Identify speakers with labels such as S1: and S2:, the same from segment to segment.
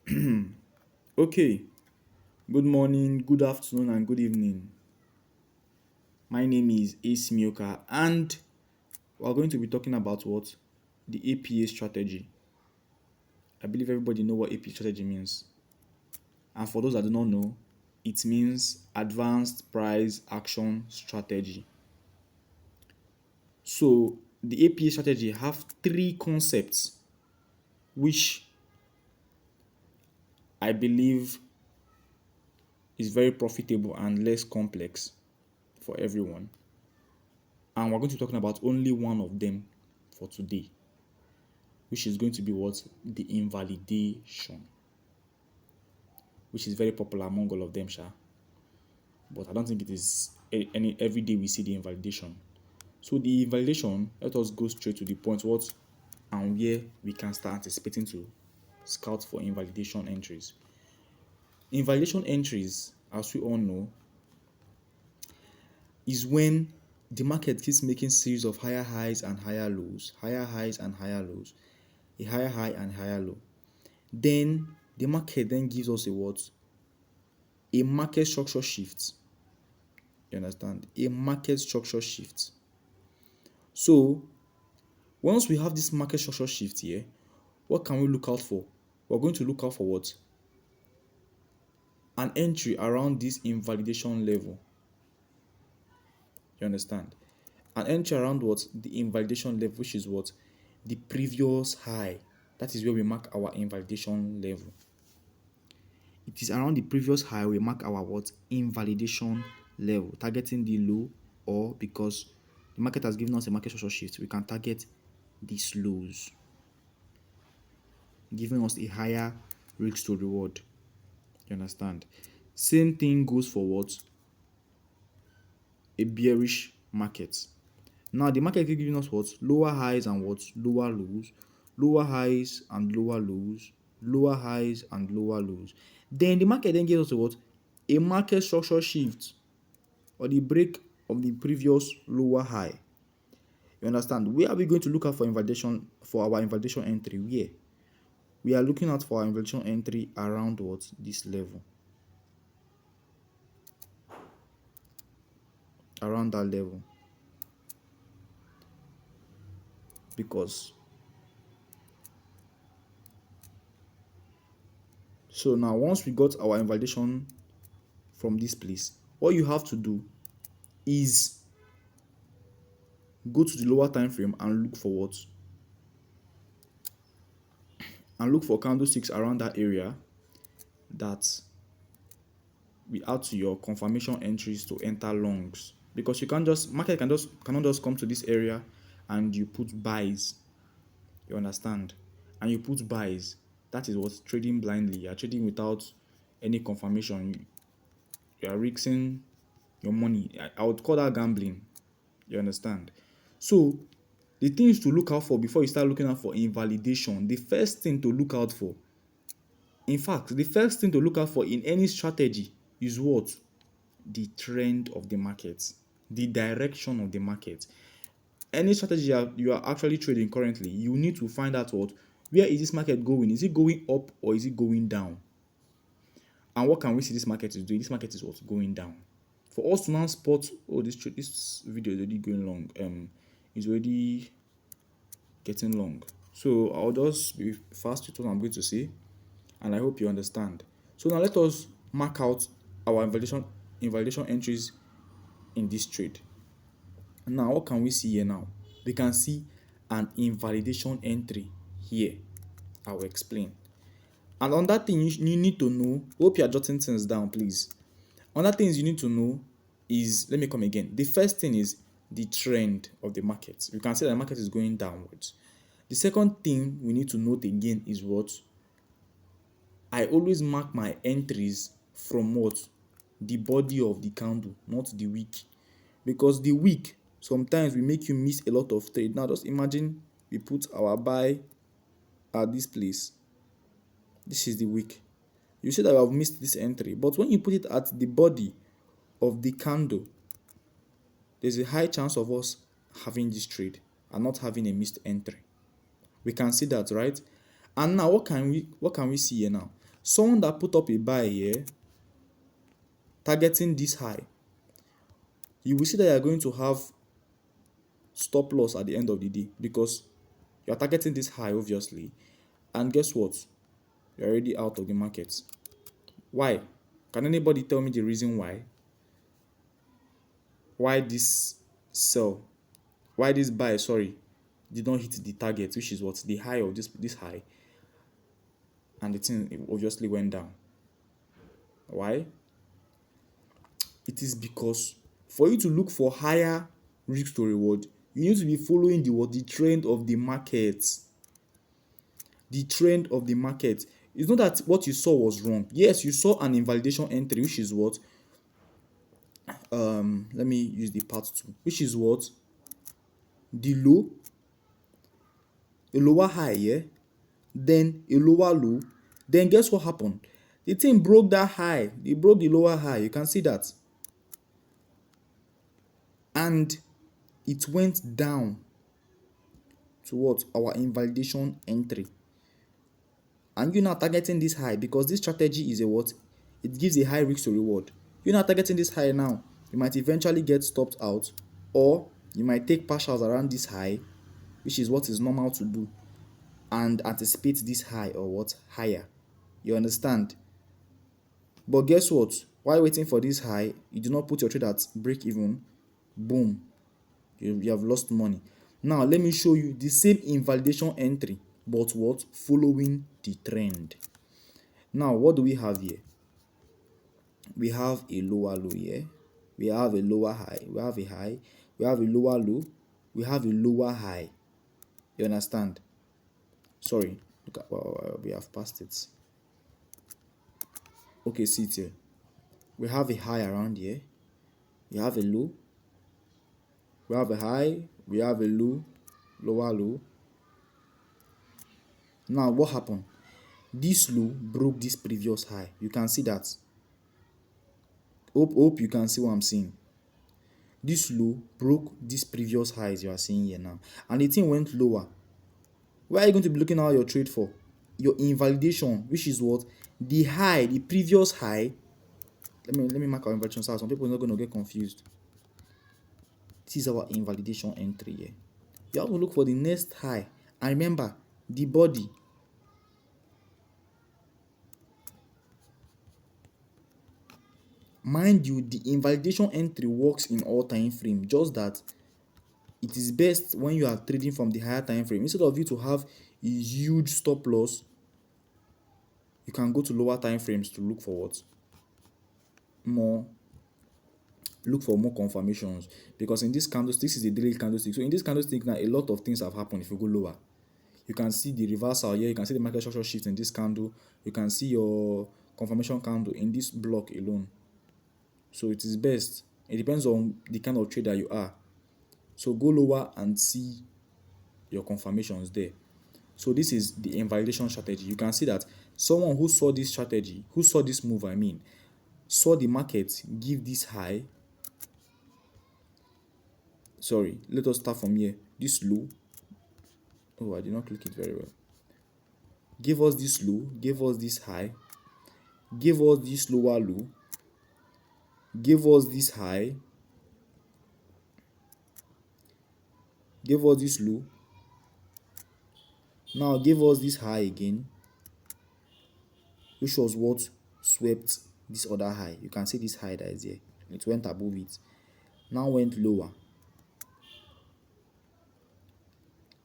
S1: Okay, good morning, good afternoon, and good evening. My name is Ace Mioka, and we're going to be talking about what? The APA strategy. I believe everybody know what APA strategy means. And for those that do not know, it means Advanced Price Action Strategy. So the APA strategy have three concepts which I believe is very profitable and less complex for everyone. And we're going to be talking about only one of them for today, which is going to be what? The invalidation, which is very popular among all of them, sha. But I don't think it is any every day we see the invalidation. So the invalidation, let us go straight to the point what and where we can start anticipating to scout for invalidation entries. Invalidation entries, as we all know, is when the market keeps making series of higher highs and higher lows, higher highs and higher lows, a higher high and higher low. Then the market then gives us a what? A market structure shift. You understand? A market structure shift. So once we have this market structure shift here, what can we look out for? We're going to look out for what? An entry around this invalidation level. You understand? An entry around what? The invalidation level, which is what? The previous high. That is where we mark our invalidation level. It is around the previous high we mark our what? Invalidation level, targeting the low, or because the market has given us a market structure shift, we can target these lows, giving us a higher risk to reward. You understand? Same thing goes for what? A bearish market. Now the market is giving us what? Lower highs and what? Lower lows, lower highs and lower lows, lower highs and lower lows. Then the market then gives us what? A market structure shift, or the break of the previous lower high. You understand? Where are we going to look out for invalidation for our invalidation entry? Where? We are looking out for our invalidation entry around what? This level. Around that level. Because so now once we got our invalidation from this place, all you have to do is go to the lower time frame and look for what? And look for candlesticks around that area that we add to your confirmation entries to enter longs, because you can't just cannot just come to this area and you put buys. You understand? And you put buys. That is what trading blindly. You are trading without any confirmation. You are risking your money. I would call that gambling. You understand? So the things to look out for before you start looking out for invalidation, the first thing to look out for, in fact, the first thing to look out for in any strategy is what? The trend of the market, the direction of the market. Any strategy you are actually trading currently, you need to find out what? Where is this market going? Is it going up or is it going down? And what can we see this market is doing? This market is what's going down. For us to now spot, oh, this video is already going long. It's already getting long. So I'll just be fast with what I'm going to say, and I hope you understand. So now let us mark out our invalidation entries in this trade. Now what can we see here now? We can see an invalidation entry here. I will explain. And on that thing you need to know, hope you are jotting things down, please. On that things you need to know is, let me come again. The first thing is the trend of the market. You can see that the market is going downwards. The second thing we need to note again is what? I always mark my entries from what? The body of the candle, not the wick. Because the wick sometimes will make you miss a lot of trade. Now just imagine we put our buy at this place. This is the wick. You see that we have missed this entry. But when you put it at the body of the candle, there's a high chance of us having this trade and not having a missed entry. We can see that, right? And now what can we see here now? Someone that put up a buy here, targeting this high, you will see that you are going to have stop loss at the end of the day because you are targeting this high, obviously. And guess what? You're already out of the market. Why? Can anybody tell me the reason why? Why this sell? Why this buy, sorry, did not hit the target, which is what? The high of this high. And the thing obviously went down. Why? It is because for you to look for higher risk to reward, you need to be following the trend of the market. The trend of the market. It's not that what you saw was wrong. Yes, you saw an invalidation entry, which is what? Let me use the part 2, which is what? The low, a lower high, yeah? Then a lower low. Then guess what happened? The thing broke that high. It broke the lower high. You can see that. And it went down to what? Our invalidation entry. And you're now targeting this high because this strategy is a what? It gives a high risk to reward. You're not targeting this high now. You might eventually get stopped out, or you might take partials around this high, which is what is normal to do, and anticipate this high or what? Higher. You understand? But guess what? While waiting for this high, you do not put your trade at break even. Boom. You have lost money. Now, let me show you the same invalidation entry, but what? Following the trend. Now, what do we have here? We have a lower low here. We have a lower high. We have a high. We have a lower low. We have a lower high. You understand? Sorry. Look at, well, we have passed it. Okay, see it here. We have a high around here. We have a low. We have a high. We have a low. Lower low. Now, what happened? This low broke this previous high. You can see that. Hope you can see what I'm saying. This low broke this previous highs you are seeing here now, and the thing went lower. Where are you going to be looking at your trade for? Your invalidation, which is what? The high, the previous high. Let me mark our invalidation so some people are not going to get confused. This is our invalidation entry here. You have to look for the next high, and remember the body. Mind you, the invalidation entry works in all time frame, just that it is best when you are trading from the higher time frame. Instead of you to have a huge stop loss, you can go to lower time frames to look for what? Look for more confirmations. Because in this candlestick, this is a daily candlestick. So in this candlestick now, a lot of things have happened if you go lower. You can see the reversal here. You can see the market structure shift in this candle. You can see your confirmation candle in this block alone. So it is best. It depends on the kind of trader you are. So go lower and see your confirmations there. So this is the invalidation strategy. You can see that someone who saw this strategy, who saw this move, saw the market give this high. Sorry, let us start from here. This low. Oh, I did not click it very well. Give us this low, give us this high, give us this lower low, give us this high, give us this low. Now give us this high again, which was what swept this other high. You can see this high that is here. It went above it. Now went lower.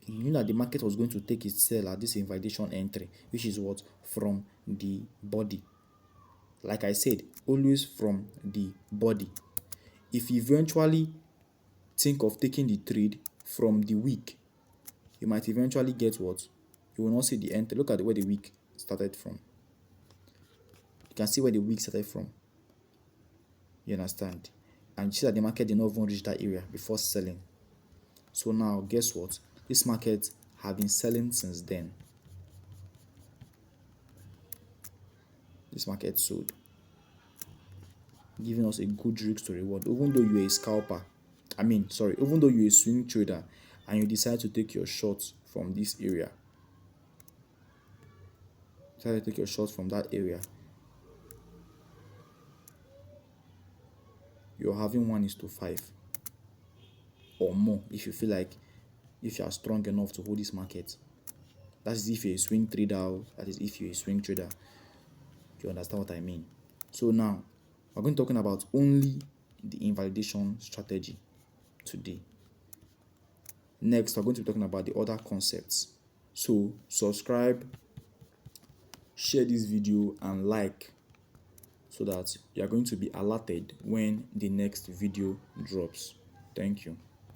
S1: You knew that the market was going to take its sell at this invalidation entry, which is what? From the body. Like I said, always from the body. If you eventually think of taking the trade from the week, you might eventually get what? You will not see the entry. Look at where the week started from. You can see where the week started from. You understand? And you see that the market did not even reach that area before selling. So now, guess what? This market have been selling since then. This market sold, giving us a good risk to reward. Even though you're a scalper, even though you're a swing trader and you decide to take your shots from this area, Try to take your shot from that area. You're having 1:5 or more if you feel like if you are strong enough to hold this market. That is if you're a swing trader. That is if you're a swing trader. Do you understand what I mean? So now we're going to be talking about only the invalidation strategy today. Next, we're going to be talking about the other concepts. So subscribe, share this video, and like, so that you are going to be alerted when the next video drops. Thank you.